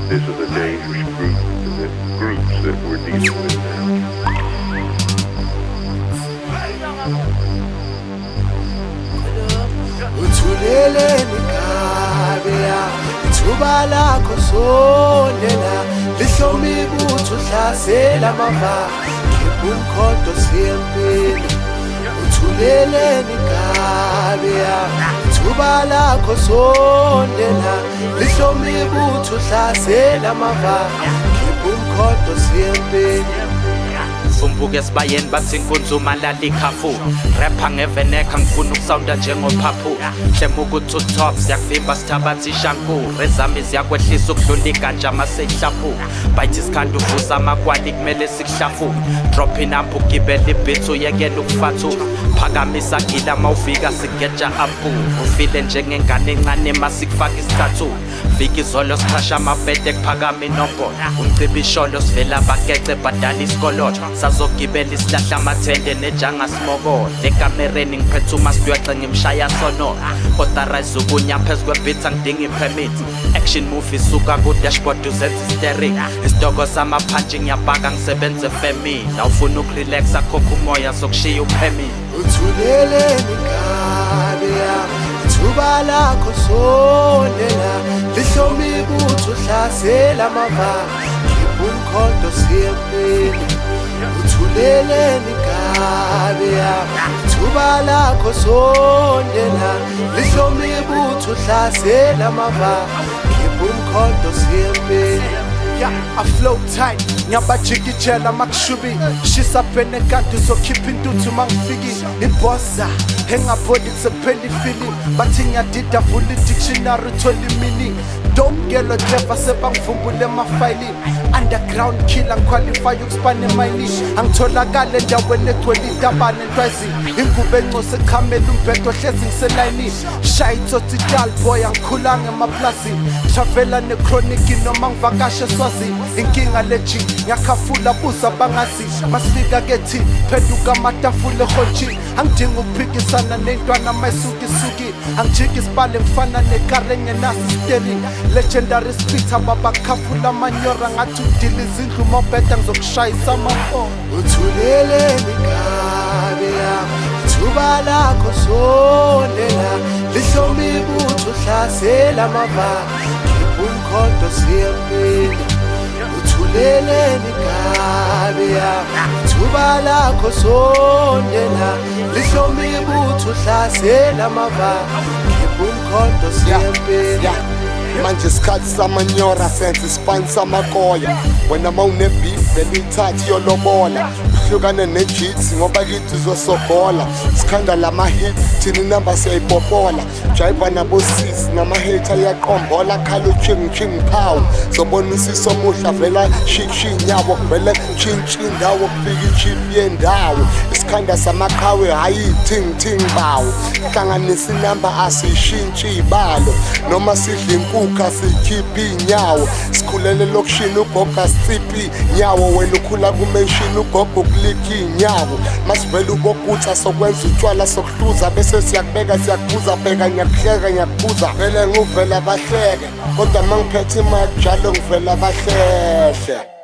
This is a dangerous groups that we're dealing with now. Uthuleleni kabe ya ithuba lakho sondela lihlomi ibutho hlasela amava khipha umkhondo siyempini uthuleleni kabe ya ithuba lakho sondela lihlomi ibutho hlasela amava khipha umkhondo siyempini Vumbuke esibayeni bathi inkunzuma lalikhafu rapper ngeveneka ngifuna ukusawunda njengophaphu hlema ukuthi utop siyakuvimba sithabathi ishanku rezami ziyakwehlisa ukudlula iganja maseyihlaphu bayithi Skhanda uvusa amakwali kumele sikuhlafu drop inampu ugibela ibithu uyekela ukufathu phakamisa gila mawufika sigeja ampu ufile njengengane encane masikufaka isithathu viki izolo siqasha amabhede kuphakama inombolo umcibi isholo sivela bagece badala isikoloto sazogibela isilahla amathende nejanga smoko lekamereni ngiphethe umasibuyaqe ngimshaya sono authorize ukunya phezu kwebit angidinga ipermit action movie suka ku-dashboard uzenza steering isitoko samaphanji ngiyabhaka ngisebenze femi nawufuna ukurelaxa khokha umoya sokushiya uphemi uthuleleni kabe ya ithuba lakho sondela lihlomi ibutho hlasela amava khipha umkhondo siyempini uthuleleni kabe ya ithuba lakho sondela lihlomi ibutho hlasela amava khipha umkhondo siyempini I flow tight, ngiyabajikijela makushubi shisa phene kanti uzokhipha intuthu mangifiki ibossa engabodi kusephela ifili bathi ngiyadida vula i-dictionary uthola imini dogelo jefa sebangivumbule emafayilini underground killer ngiqualify ukuspana emayini angitholakale endaweni egcwele itabane ntwazi ingubo encose ekhamela umbhedo hlezi ngiselayinini shaya itsotsi idal boy angikhulanga emaplasini travela nechronic noma ngivakashe eswazini inkinga leji ngiyakhafula buza bangazi masifika kethi phenduka amatafula ehonjini angidinga ukuphikisana nentwana mayisukisuki angijiki isibale ngifana nekare engenaso steering legendary speed ababakhafula amanyora ngathi udila izindlu mawubheda ngizokushayisa amafo uthuleleni kabe ya ithuba lakho sondela lihlomi ibutho hlasela amava khipha umkhondo siyempini uthuleleni kabe ya ithuba lakho sondela lihlomi ibutho hlasela amava khipha umkhondo siyempini manje isikhathi samanyora senza isipani samakoya wena mawunebeef velithathi yolobola uhlukane nejitsi ngoba kithi uzosogola Skhanda lama-hit thina inamba siyayipopola driver nabosisi nama-hater iyaqombola khala uchingi phawu zobona usiso muhla vela shishi inyawo kuvele tshintshi indawo kufika ichief yendawo Skhanda samaqhawe hhayi ting bawo hlanganisa inamba asiyishintshi ibalo noma sidla inkukhu asikhiphi inyawo sikhulele lokishini ugoga siciphi inyawo wena ukhula kumenshini ugogo kuliki inyawo masivele ubokutha sokwenza utshwala sokuhluza bese siyakubeka siyakubuza bheka ngiyakuhleka ngiyakubuza vele nguvela bahleke kodwa mangiphethe imali njalo ngivela bahlehle